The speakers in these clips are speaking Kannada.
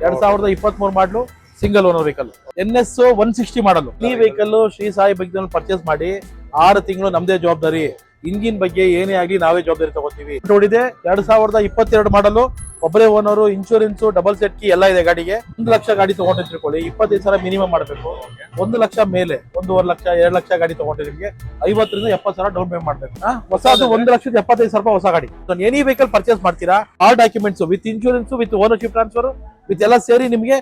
2023 ಮಾಡಲು ಸಿಂಗಲ್ ಓನರ್ ವೆಹಿಕಲ್ NS 160 ಮಾಡಲು. ಈ vehicle Shri Sai bike purchase ಮಾಡಿ 6 ತಿಂಗಳು ನಮ್ದೇ ಜವಾಬ್ದಾರಿ. ಇಂಜಿನ್ ಬಗ್ಗೆ ಏನೇ ಆಗಲಿ ನಾವೇ ಜವಾಬ್ದಾರಿ ತಗೋತೀವಿ. ನೋಡಿದೆ 2022 ಮಾಡಲು, ಒಬ್ಬರೇ owner, insurance, double set key ಎಲ್ಲ ಇದೆ ಗಾಡಿಗೆ. 1 ಲಕ್ಷ ಗಾಡಿ ತಗೊಂಡು ತಿಳ್ಕೊಳ್ಳಿ, 25,000 ಮಿನಿಮಮ್ ಮಾಡಬೇಕು. 1 ಲಕ್ಷ ಮೇಲೆ 1.5 ಲಕ್ಷ 2 ಲಕ್ಷ ಗಾಡಿ ತಗೊಂಡ್ರೆ ನಿಮಗೆ 50 ರಿಂದ 70,000 ಡೌನ್ ಪೇಮೆಂಟ್ ಮಾಡಬೇಕು. ಹೊಸದು 1,75,000 ಹೊಸ ಗಾಡಿ. ಎನಿ ವೆಹಿಕಲ್ ಪರ್ಚೇಸ್ ಮಾಡ್ತೀರಾ, all documents with insurance, with ownership transfer, with ಎಲ್ಲ ಸೇರಿ ನಿಮಗೆ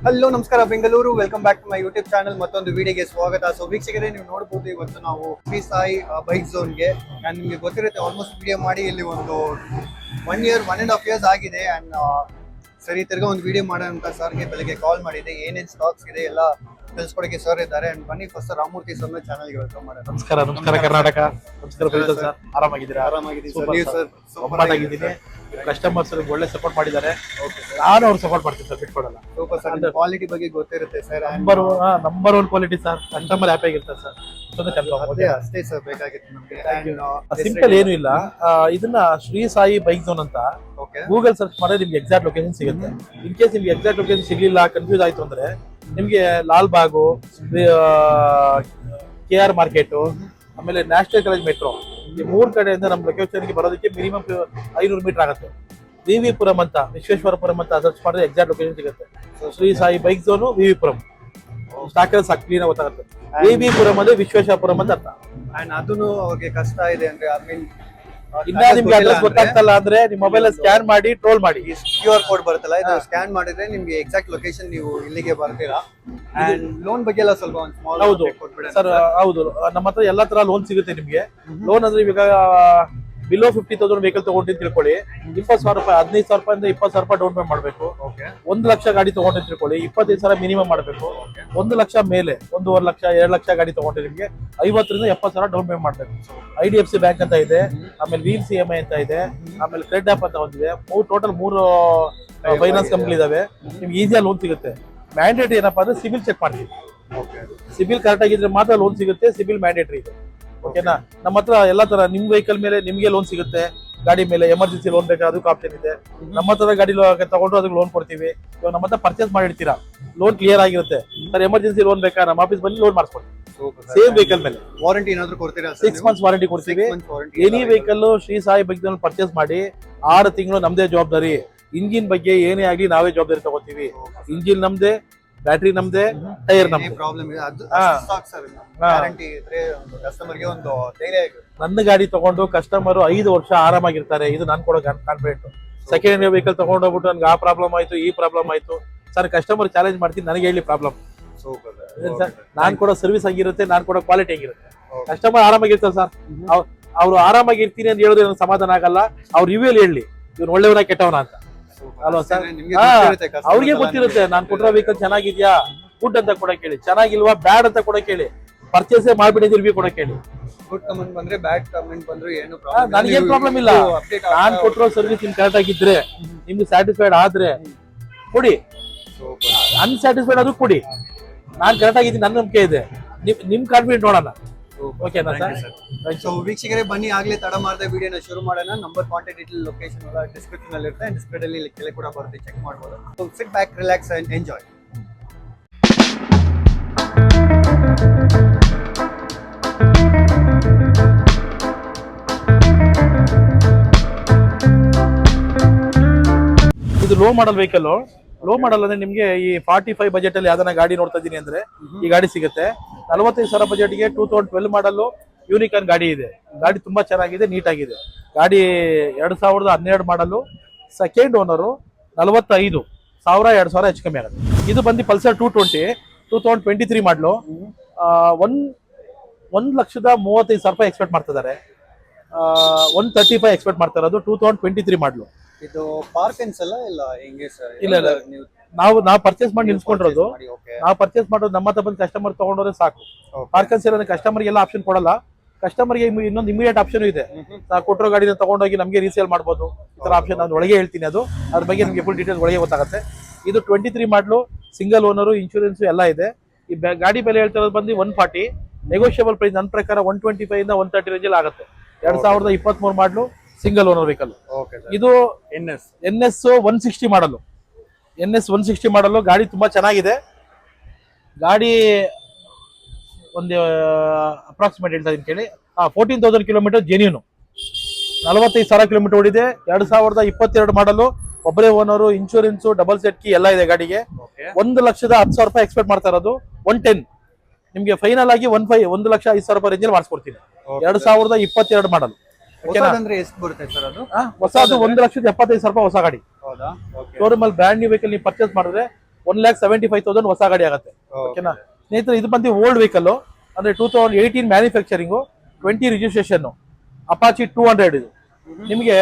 ಹಲೋ ನಮಸ್ಕಾರ Bengaluru, welcome back to my YouTube channel. ಮತ್ತೊಂದು ವಿಡಿಯೋಗೆ ಸ್ವಾಗತ. ಸೊ ವೀಕ್ಷಕರೇ, ನೀವು ನೋಡಬಹುದು ಇವತ್ತು ನಾವು ಶ್ರೀ ಸಾಯಿ ಬೈಕ್ ಝೋನ್ಗೆ, ನಾನು ನಿಮಗೆ ಗೊತ್ತಿರುತ್ತೆ ಆಲ್ಮೋಸ್ಟ್ ವಿಡಿಯೋ ಮಾಡಿ ಇಲ್ಲಿ ಒಂದು 1 year 1.5 years ಆಗಿದೆ. ಅಂಡ್ ಸರಿ ತಿರ್ಗಾ ಒಂದು ವಿಡಿಯೋ ಮಾಡೋಣ ಅಂತ ಸರ್ಗೆ ಬೆಳಗ್ಗೆ ಕಾಲ್ ಮಾಡಿದೆ. ಏನೇನು ಸ್ಟಾಕ್ಸ್ ಇದೆ ಎಲ್ಲ ತಿಳಿಸ್ಕೊಡಕ್ಕೆ ಸರ್ ಇದ್ದಾರೆ. ಅಂಡ್ ಬನ್ನಿ ಫಸ್ಟ್ ರಾಮಮೂರ್ತಿ ಸರ್ನ ಚಾನಲ್ಗೆ ವೆಲ್ಕಮ್ ಮಾಡೋಣ. ನಮಸ್ಕಾರ. ನಮಸ್ಕಾರ ಕರ್ನಾಟಕ. ನಮಸ್ಕಾರ ಫೈಸಲ್ ಸರ್, ಆರಾಮಾಗಿದ್ದೀರಾ? ಆರಾಮಾಗಿದ್ದೀನಿ ಸರ್. ನೀವು ಸರ್? ಸೂಪರ್ ಆಗಿದ್ದೀನಿ. ಕಸ್ಟಮರ್ಸ್ ಒಳ್ಳೆ ಸಪೋರ್ಟ್ ಮಾಡಿದ್ದಾರೆ. ನಾನು ಅವ್ರು ಸಪೋರ್ಟ್ ಮಾಡ್ತೀನಿ ಸರ್, ಬಿಟ್ಕೊಡಲ್ಲ. Super sir. ಕ್ವಾಲಿಟಿ ಬಗ್ಗೆ ಗೊತ್ತಿರುತ್ತೆ sir. Number 1 quality sir. Customer happy ಆಗಿರ್ತಾರೆ ಸರ್. ಅಷ್ಟೇ ಸರ್ ಬೇಕಾಗಿತ್ತು ನಮಗೆ. ಸಿಂಪಲ್ ಏನು ಇಲ್ಲ, ಇದನ್ನ ಶ್ರೀ ಸಾಯಿ ಬೈಕ್ ಝೋನ್ ಅಂತ ಗೂಗಲ್ ಸರ್ಚ್ ಮಾಡಿದ್ರೆ ನಿಮ್ಗೆ ಎಕ್ಸಾಕ್ಟ್ ಲೊಕೇಶನ್ ಸಿಗುತ್ತೆ. ಇನ್ ಕೇಸ್ ನಿಮ್ಗೆ ಎಕ್ಸಾಕ್ಟ್ ಲೊಕೇಶನ್ ಸಿಗ್ಲಿಲ್ಲ, ಕನ್ಫ್ಯೂಸ್ ಆಯ್ತು ಅಂದ್ರೆ ನಿಮ್ಗೆ ಲಾಲ್ ಬಾಗು, KR ಮಾರ್ಕೆಟ್, ಆಮೇಲೆ ನ್ಯಾಷನಲ್ ಕಾಲೇಜ್ ಮೆಟ್ರೋ, ಈ 3 ಕಡೆಯಿಂದ ನಮ್ಮ ಲೊಕೇಶನ್ಗೆ ಬರೋದಕ್ಕೆ ಮಿನಿಮಮ್ 500 ಮೀಟರ್ ಆಗುತ್ತೆ. VV ಪುರಂ ಅಂತ, ವಿಶ್ವೇಶ್ವರಪುರಂ ಅಂತ ಸರ್ಚ್ ಮಾಡಿದ್ರೆ ಎಕ್ಸಾಕ್ಟ್ ಲೊಕೇಶನ್ ಸಿಗುತ್ತೆ. Shri Sai bike zone VV Puram stalker ಸಾಕು, ಕ್ಲೀನ್ ಆಗಿ ಗೊತ್ತಾಗುತ್ತೆ. VV ಪುರಂ ಅಂದ್ರೆ ವಿಶ್ವೇಶ್ವರಪುರಂ ಅಂತ ಅರ್ಥ. ಅಂಡ್ ಅದನ್ನು ಅವ್ರಿಗೆ ಕಷ್ಟ ಇದೆ ಅಂದ್ರೆ, ಐ ಮೀನ್ ಇನ್ನ ನಿಮ್ಗೆ ಅಡ್ರೆಸ್ ಗೊತ್ತಾಗ್ತಲ್ಲ ಅಂದ್ರೆ ನಿಮ್ಮ ಮೊಬೈಲ್ ಸ್ಕ್ಯಾನ್ ಮಾಡಿ ಟ್ರೋಲ್ ಮಾಡಿ, QR ಕೋಡ್ ಬರುತ್ತಲ್ಲ, ಇದು ಸ್ಕ್ಯಾನ್ ಮಾಡಿದ್ರೆ ನಿಮ್ಗೆ ಎಕ್ಸಾಕ್ಟ್ ಲೊಕೇಶನ್ ನೀವು ಇಲ್ಲಿಗೆ ಬರ್ತೀರಾ. ಅಂಡ್ ಲೋನ್ ಬಗ್ಗೆ ಎಲ್ಲ ಸ್ವಲ್ಪ ಒಂದು ಸ್ಮಾಲ್ ಹೌದು ಸರ್. ಹೌದು, ನಮ್ಮ ಹತ್ರ ಎಲ್ಲಾ ತರ ಲೋನ್ ಸಿಗುತ್ತೆ ನಿಮ್ಗೆ. ಲೋನ್ ಅಂದ್ರೆ ಇವಾಗ ಬಿಲೋ 50,000 ವೆಹಿಕಲ್ ತಗೊಂಡು ತಿಳ್ಕೊಳ್ಳಿ, 20,000 ರೂಪಾಯಿ, 15,000 ರೂಪಾಯಿಂದ 20,000 ಡೌನ್ ಪೇಮೆಂಟ್ ಮಾಡಬೇಕು. 1 ಲಕ್ಷ ಗಾಡಿ ತಗೊಂಡು ತಿಳ್ಕೊಳ್ಳಿ, 25,000 ಮಿನಿಮಮ್ ಮಾಡಬೇಕು. 1 ಲಕ್ಷ ಮೇಲೆ 1.5 ಲಕ್ಷ 2 ಲಕ್ಷ ಗಾಡಿ ತಗೊಂಡ್ರೆ ನಿಮಗೆ 50 ರಿಂದ 70,000 ಡೌನ್ ಪೇಮೆಂಟ್ ಮಾಡಬೇಕು. IDFC ಬ್ಯಾಂಕ್ ಅಂತ ಇದೆ, ಆಮೇಲೆ ವೀಲ್ಸ್ EMI ಅಂತ ಇದೆ, ಆಮೇಲೆ ಕ್ರೆಡ್ ಆಪ್ ಅಂತ ಒಂದಿದೆ. ಟೋಟಲ್ 3 ಫೈನಾನ್ಸ್ ಕಂಪ್ನಿ ಇದಾವೆ. ನಿಮ್ಗೆ ಈಸಿಯಾಗಿ ಲೋನ್ ಸಿಗುತ್ತೆ. ಮ್ಯಾಂಡೇಟರಿ ಏನಪ್ಪಾ ಅಂದ್ರೆ ಸಿಬಿಲ್ ಚೆಕ್ ಮಾಡ್ತೀವಿ. ಸಿಬಿಲ್ ಕರೆಕ್ಟ್ ಆಗಿದ್ರೆ ಮಾತ್ರ ಲೋನ್ ಸಿಗುತ್ತೆ. ಸಿಬಿಲ್ ಮ್ಯಾಂಡೇಟರಿ ಇದೆ. ಓಕೆನಾ? ನಮ್ಮ ಹತ್ರ ಎಲ್ಲಾ ತರ ನಿಮ್ ವೆಹಿಕಲ್ ಮೇಲೆ ನಿಮ್ಗೆ ಲೋನ್ ಸಿಗುತ್ತೆ. ಗಾಡಿ ಮೇಲೆ ಎಮರ್ಜೆನ್ಸಿ ಲೋನ್ ಬೇಕಾದ್ರೆ ಅದಕ್ಕೆ ಆಪ್ಷನ್ ಇದೆ. ನಮ್ಮ ಹತ್ರ ಗಾಡಿ ತಗೊಂಡು ಅದಕ್ಕೆ ಲೋನ್ ಕೊಡ್ತೀವಿ. ಇವಾಗ ನಮ್ಮ ಹತ್ರ ಪರ್ಚೇಸ್ ಮಾಡಿರ್ತೀರಾ, ಲೋನ್ ಕ್ಲಿಯರ್ ಆಗಿರುತ್ತೆ ಸರ್. ಎಮರ್ಜೆನ್ಸಿ ಲೋನ್ ಬೇಕಾ, ನಮ್ಮ ಆಫೀಸ್ ಬಂದು ಲೋನ್ ಮಾಡಿಸ್ಕೊಡ್ತೀವಿ. ಸೇಮ್ ವೆಹಿಕಲ್ ಮೇಲೆ ವಾರಂಟಿ ಏನಾದ್ರು ಕೊಡ್ತೀರಾ? 6 months ವಾರಂಟಿ ಕೊಡ್ತೀವಿ. Any vehicle Shri Sai bike purchase ಮಾಡಿ 6 ತಿಂಗಳು ನಮ್ದೇ ಜವಾಬ್ದಾರಿ. ಇಂಜಿನ್ ಬಗ್ಗೆ ಏನೇ ಆಗಲಿ ನಾವೇ ಜವಾಬ್ದಾರಿ ತಗೋತೀವಿ. ಇಂಜಿನ್ ನಮ್ದೇ, ಬ್ಯಾಟ್ರಿ ನಮ್ದೇ, ಟೈರ್ ನಮ್ದೇ. ಪ್ರಾಬ್ಲಮ್ ಇದೆ ಅದು ಸಾಕು ಸರ್. ಗ್ಯಾರಂಟಿ ಇದ್ರೆ ಕಸ್ಟಮರ್ಗೆ ಒಂದು ಧೈರ್ಯ ಇದೆ. ನನ್ನ ಗಾಡಿ ತಗೊಂಡು ಕಸ್ಟಮರ್ 5 ವರ್ಷ ಆರಾಮಾಗಿರ್ತಾರೆ. ಇದು ನಾನು ಕೊಡೋ ಕಾನ್ಫಿಡೆಂಟ್. ಸೆಕೆಂಡ್ ಹ್ಯಾಂಡ್ ವೆಹಿಕಲ್ ತಗೊಂಡು ಹೋಗ್ಬಿಟ್ಟು ನನ್ಗೆ ಆ ಪ್ರಾಬ್ಲಮ್ ಆಯ್ತು, ಈ ಪ್ರಾಬ್ಲಮ್ ಆಯ್ತು ಸರ್, ಕಸ್ಟಮರ್ ಚಾಲೆಂಜ್ ಮಾಡ್ತೀನಿ, ನನಗೆ ಹೇಳಿ ಪ್ರಾಬ್ಲಮ್. ನಾನ್ ಕೊಡೋ ಸರ್ವಿಸ್ ಆಗಿರುತ್ತೆ, ನಾನ್ ಕೊಡೋ ಕ್ವಾಲಿಟಿ ಆಗಿರುತ್ತೆ. ಕಸ್ಟಮರ್ ಆರಾಮಾಗಿರ್ತಾರೆ ಸರ್. ಅವ್ರು ಆರಾಮಾಗಿರ್ತೀನಿ ಅಂತ ಹೇಳಿದ್ರೆ ನನಗೆ ಸಮಾಧಾನ ಆಗಲ್ಲ. ಅವ್ರ ರಿವ್ಯೂಲ್ ಹೇಳಿ ಇವ್ನು ಒಳ್ಳೆಯವನ ಕೆಟ್ಟವನ ಅಂತ ಅಲ್ವಾ ಸರ್? ಅವ್ರಿಗೆ ಗೊತ್ತಿರುತ್ತೆ ನಾನು ಕೊಟ್ಟಿರೋ ವೆಹಿಕಲ್ ಚೆನ್ನಾಗಿದ್ಯಾ, ಗುಡ್ ಅಂತ ಕೊಡಕ್ ಹೇಳಿ, ಚೆನ್ನಾಗಿಲ್ವಾ ಬ್ಯಾಡ್ ಅಂತ ಕೊಡಕ್ ಹೇಳಿ, ಪರ್ಚೇಸ್ ಮಾಡ್ಬಿಟ್ಟಿದ್ರೆ ರಿವ್ಯೂ ಕೊಡಕ್ ಹೇಳಿ. ಗುಡ್ ಕಮೆಂಟ್ ಬಂದ್ರೆ ಬ್ಯಾಡ್ ಕಮೆಂಟ್ ಬಂದ್ರೆ ಏನು ಪ್ರಾಬ್ಲಮ್, ನನಗೇನು ಪ್ರಾಬ್ಲಮ್ ಇಲ್ಲ. ನಾನ್ ಕೊಟ್ಟಿರೋ ಸರ್ವಿಸ್ ನಿಮ್ಗೆ ಕರೆಕ್ಟ್ ಆಗಿದ್ರೆ, ನಿಮ್ಗೆ ಸ್ಯಾಟಿಸ್ಫೈಡ್ ಆದ್ರೆ ಕೊಡಿ, ಅನ್ಸ್ಯಾಟಿಸ್ಫೈಡ್ ಆದ್ರೂ ಕೊಡಿ. ನಾನ್ ಕರೆಕ್ಟ್ ಆಗಿದ್ದೀನಿ, ನನ್ನ ನಂಬಿಕೆ ಇದೆ. ನಿಮ್ ಕಾನ್ಫಿಡೆಂಟ್ ನೋಡೋಣ. ಓಕೆನಾ ಸರ್? ಸೊ ವೀಕ್ಷಕರೇ, ಬನ್ನಿ ಆಗ್ಲೇ ತಡ ಮಾಡದೆ ವಿಡಿಯೋನ ಶುರು ಮಾಡೋಣ. ನಂಬರ್, ಕಾಂಟ್ಯಾಕ್ಟ್ ಡೀಟೇಲ್, ಲೊಕೇಶನ್ ಎಲ್ಲ ಡಿಸ್ಕ್ರಿಪ್ಷನ್ ಅಲ್ಲಿ ಇರುತ್ತೆ. ಡಿಸ್ಪ್ಲೇ ಅಲ್ಲಿ ಕೆಳಗೆ ಕೂಡ ಬರುತ್ತೆ, ಚೆಕ್ ಮಾಡಬಹುದು. So sit back, relax and enjoy. ಇದು low model vehicle. Low model ಅಂದ್ರೆ ನಿಮ್ಗೆ ಈ 45 ಬಜೆಟ್ ಅಲ್ಲಿ ಯಾವ್ದನ್ನ ಗಾಡಿ ನೋಡ್ತಾ ಇದೀನಿ ಅಂದ್ರೆ ಈ ಗಾಡಿ ಸಿಗುತ್ತೆ. 45,000 ಬಜೆಟ್ಗೆ 2012 ಮಾಡಲ್ ಯೂನಿಕಾರ್ನ್ ಗಾಡಿ ಇದೆ. ಗಾಡಿ ತುಂಬಾ ಚೆನ್ನಾಗಿದೆ, ನೀಟ್ ಆಗಿದೆ. ಗಾಡಿ 2012 ಮಾಡಲು, ಸೆಕೆಂಡ್ ಓನರು, 45,000 2,000 ಹೆಚ್ಚು ಕಮ್ಮಿ ಆಗುತ್ತೆ. ಇದು ಬಂದು ಪಲ್ಸರ್ 220 2023 ಮಾಡಲು. 1,35,000 ರೂಪಾಯಿ ಎಕ್ಸ್ಪೆಕ್ಟ್ ಮಾಡ್ತಿದ್ದಾರೆ. 135 ಎಕ್ಸ್ಪೆಕ್ಟ್ ಮಾಡ್ತಾ ಇರೋದು. 2023 ಮಾಡಲು. ಇದು ಪಾರ್ಕೆನ್ಸ್ ಅಲ್ಲ ಇಲ್ಲ ಹೆಂಗೆ ಸರ್? ಇಲ್ಲ ಇಲ್ಲ, ನಾವು ಪರ್ಚೇಸ್ ಮಾಡಿ ನಿಲ್ಸ್ಕೊಂಡಿರೋದು. ನಾವು ಪರ್ಚೇಸ್ ಮಾಡೋದು ನಮ್ಮ ಹತ್ರ ಬಂದು ಕಸ್ಟಮರ್ ತಗೊಂಡ್ರೆ ಸಾಕು. ಪಾರ್ಕೆನ್ಸ್ ಇಲ್ಲ, ಕಸ್ಟಮರ್ಗೆ ಎಲ್ಲ ಆಪ್ಷನ್ ಕೊಡಲ್ಲ. ಕಸ್ಟಮರ್ಗೆ ಇನ್ನೊಂದು ಇಮಿಡಿಯೇಟ್ ಆಪ್ಷನ್ ಇದೆ. ನಾವು ಕೊಟ್ಟಿರೋ ಗಾಡಿನ ತಗೊಂಡೋಗಿ ನಮಗೆ ರೀಸೇಲ್ ಮಾಡ್ಬೋದು. ಈ ತರ ಆಪ್ಷನ್ ನಾನು ಒಳಗೆ ಹೇಳ್ತೀನಿ. ಅದ್ರ ಬಗ್ಗೆ ನಿಮಗೆ ಫುಲ್ ಡೀಟೇಲ್ಸ್ ಒಳಗೆ ಗೊತ್ತಾಗುತ್ತೆ. ಇದು 23 ಮಾಡಲು, ಸಿಂಗಲ್ ಓನರು, ಇನ್ಶೂರೆನ್ಸ್ ಎಲ್ಲ ಇದೆ. ಈ ಗಾಡಿ ಬೆಲೆ ಹೇಳ್ತಿರೋದು ಬಂದು 140. ನೆಗೋಷಿಯಬಲ್ ಪ್ರೈಸ್ ನನ್ನ ಪ್ರಕಾರ 125 ಇಂದ 130 ರೇಂಜಲ್ಲಿ ಆಗುತ್ತೆ. 2023 ಮಾಡಲು single owner vehicle. Okay sir. ಇದು NS NS 160 ಮಾಡಲು. NS 160 ಮಾಡಲು ಗಾಡಿ ತುಂಬಾ ಚೆನ್ನಾಗಿದೆ. ಗಾಡಿ ಒಂದು ಅಪ್ರಾಕ್ಸಿಮೇಟ್ ಹೇಳ್ತಾ ಇದೀನಿ ಕೇಳಿ. 14,000 ಕಿಲೋಮೀಟರ್ ಜೆನ್ಯೂನು, 45,000 ಕಿಲೋಮೀಟರ್ ಓಡಿದೆ. 2022 ಮಾಡಲು, ಒಬ್ಬರೇ owner, insurance, double set key ಎಲ್ಲ ಇದೆ ಗಾಡಿಗೆ. ಓಕೆ 1,10,000 ರೂಪಾಯಿ ಎಕ್ಸ್ಪೆಕ್ಟ್ ಮಾಡ್ತಾ ಇರೋದು. 110 ನಿಮ್ಗೆ ಫೈನಲ್ ಆಗಿ 1,05,000 ರೂಪಾಯಿ ರೇಂಜಲ್ಲಿ ಮಾಡಿಸ್ಕೊಡ್ತೀನಿ. 2022 ಮಾಡಲು. ಹೊಸದಂದ್ರೆ ಎಷ್ಟು ಬರುತ್ತೆ ಸರ್ ಅದು? ಹೊಸದು 1,75,000 ರೂಪಾಯಿ ಹೊಸ ಗಾಡಿ. ಹೌದಾ? ಓಕೆ ಶೋರೂಮ್ ಅಲ್ಲಿ ಬ್ರ್ಯಾಂಡ್ ನ್ಯೂ ವೆಹಿಕಲ್ ನೀವು ಪರ್ಚೇಸ್ ಮಾಡಿದ್ರೆ 1,75,000 ಹೊಸ ಗಾಡಿ ಆಗುತ್ತೆ. ಓಕೆನಾ ಸ್ನೇಹಿತರೆ, ಇದು ಬಂದು ಓಲ್ಡ್ ವೆಹಿಕಲ್ ಅಂದ್ರೆ 2018 ಮ್ಯಾನುಫ್ಯಾಕ್ಚರಿಂಗು, 20 ರಿಜಿಸ್ಟ್ರೇಷನ್, ಅಪಾಚಿ 200 ಇದು. ನಿಮಗೆ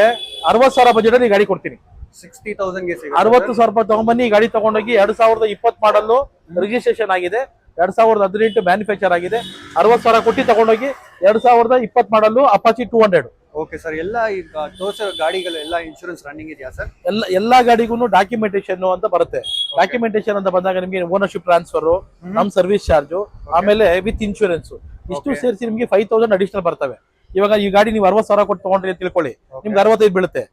60,000 ಬಜೆಟ್ ಅಲ್ಲಿ ಗಾಡಿ ಕೊಡ್ತೀನಿ. 60,000 ಗೆ ಸಿಗುತ್ತೆ. 60,000 ರೂಪಾಯಿ ತಗೊಂಡ್ಬನ್ನಿ, ಈ ಗಾಡಿ ತಗೊಂಡೋಗಿ. 2020 ಮಾಡಲು ರಿಜಿಸ್ಟ್ರೇಷನ್ ಆಗಿದೆ, 2018 ಮ್ಯಾನುಫ್ಯಾಕ್ಚರ್ ಆಗಿದೆ. 60,000 ಕೊಟ್ಟು ತಗೊಂಡೋಗಿ 2020 ಮಾಡಲು ಅಪಾಚಿ 200. Okay sir. ಎಲ್ಲ ಈಗ ತೋರಿಸೋ ಗಾಡಿಗಳೆಲ್ಲ ಇನ್ಶೂರೆನ್ಸ್ ರನ್ನಿಂಗ್ ಇದೆಯಾ ಸರ್? ಎಲ್ಲಾ ಗಾಡಿಗೂ ಡಾಕ್ಯುಮೆಂಟೇಶನ್ ಅಂತ ಬರುತ್ತೆ. ಡಾಕ್ಯುಮೆಂಟೇಶನ್ ಅಂತ ಬಂದಾಗ ನಿಮಗೆ ಓನರ್ಶಿಪ್ ಟ್ರಾನ್ಸ್ಫರ್, ನಮ್ ಸರ್ವಿಸ್ ಚಾರ್ಜ್, ಆಮೇಲೆ ವಿತ್ ಇನ್ಶೂರೆನ್ಸ್ ಇಷ್ಟು ಸೇರಿಸಿ ನಿಮಗೆ 5,000 ಅಡಿಷನಲ್ ಬರ್ತವೆ. ಇವಾಗ ಈ ಗಾಡಿ ನೀವು 60,000 ಕೊಟ್ಟು ತಗೊಂಡ್ರಿ ಅಂತ ತಿಳ್ಕೊಳ್ಳಿ, ನಿಮ್ಗೆ 65 ಬೀಳುತ್ತೆ.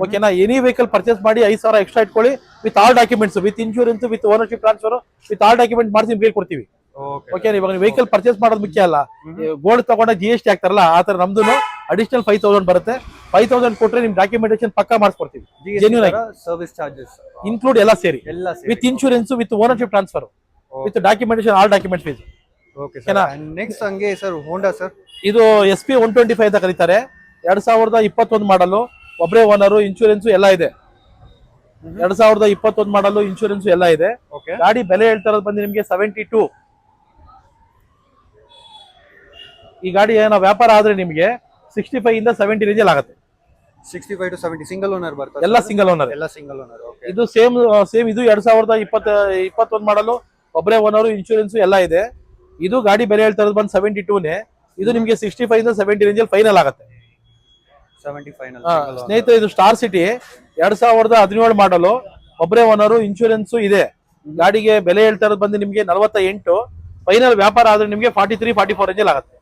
ಓಕೆನಾ? ಎನಿ ವೆಹಿಕಲ್ ಪರ್ಚೇಸ್ ಮಾಡಿ 5,000 ಎಕ್ಸ್ಟ್ರಾ ಇಟ್ಕೊಳ್ಳಿ, with all documents, with insurance, with ownership transfer, with all document ಮಾಡಿಸಿ ನಿಮ್ಗೆ ಕೊಡ್ತೀವಿ. ಓಕೆ, ಇವಾಗ ವೆಹಿಕಲ್ ಪರ್ಚೇಸ್ ಮಾಡೋದು ಮುಖ್ಯ ಅಲ್ಲ. ಗೋಲ್ಡ್ ತಗೊಂಡ GST ಆಗ್ತಾರಲ್ಲ, ಆ ತರ ನಮ್ದು ಅಡಿಷನಲ್ 5,000 ಬರುತ್ತೆ. 5,000 ಕೊಟ್ರೆ ನಿಮ್ ಡಾಕ್ಯುಮೆಂಟೇಶನ್ ಪಕ್ಕಾ ಮಾಡಿಸ್ಕೊಡ್ತೀವಿ. ಜೆನ್ಯೂನ್ ಆಗಿ ಸರ್ವಿಸ್ ಚಾರ್ಜಸ್ ಇನ್ಕ್ಲೂಡ್ ಎಲ್ಲ ಸೇರಿ, ಎಲ್ಲ with insurance, with ownership transfer, with documentation, all document fees. Okay sir. Next ಹಂಗೆ ಸರ್ ಹೋಂಡಾ ಸರ್. ಇದು SP 125 ಅಂತ ಕರೀತಾರೆ. 2021 ಮಾಡಲು, ಒಬ್ಬರೇ ಓನರು, ಇನ್ಶೂರೆನ್ಸ್ ಎಲ್ಲ ಇದೆ. 2021 ಮಾಡಲು, ಇನ್ಶೂರೆನ್ಸ್ ಎಲ್ಲ ಇದೆ. ಓಕೆ ಗಾಡಿ ಬೆಲೆ ಹೇಳ್ತಾ ಇರೋದು ಬಂದು ನಿಮಗೆ 72. ಈ ಗಾಡಿ ಏನೋ ವ್ಯಾಪಾರ ಆದ್ರೆ ನಿಮಗೆ 65 ಇಂದ 70 ರೇಂಜ್ ಆಗುತ್ತೆ. 65 to 70 ಸಿಂಗಲ್ ಓನರ್ ಬರ್ತದೆ. ಎಲ್ಲ ಸಿಂಗಲ್ ಓನರ್. ಎಲ್ಲ ಸಿಂಗಲ್ ಓನರ್. ಓಕೆ. ಇದು ಸೇಮ್ ಇದು 2021 ಮಾಡಲು, ಒಬ್ಬರೇ ಓನರು, ಇನ್ಶೂರೆನ್ಸ್ ಎಲ್ಲ ಇದೆ. ಇದು ಗಾಡಿ ಬೆಲೆ ಹೇಳ್ತಾ ಇರೋದು ಬಂದು 72ನೇ. ಇದು ನಿಮಗೆ 65 ಇಂದ 70 ರೇಂಜ್ ಅಲ್ಲಿ ಫೈನಲ್ ಆಗುತ್ತೆ. 70 ಫೈನಲ್. ಸ್ನೇಹಿತರೆ, ಇದು ಸ್ಟಾರ್ ಸಿಟಿ 2017 ಮಾಡಲು, ಒಬ್ಬರೇ ಓನರು, ಇನ್ಶೂರೆನ್ಸ್ ಇದೆ. ಗಾಡಿಗೆ ಬೆಲೆ ಹೇಳ್ತಾ ಇರೋದು ಬಂದು ನಿಮಗೆ 48. ಫೈನಲ್ ವ್ಯಾಪಾರ ಆದ್ರೆ ನಿಮಗೆ 43, 44 ರೇಂಜ್ ಅಲ್ಲಿ ಆಗುತ್ತೆ.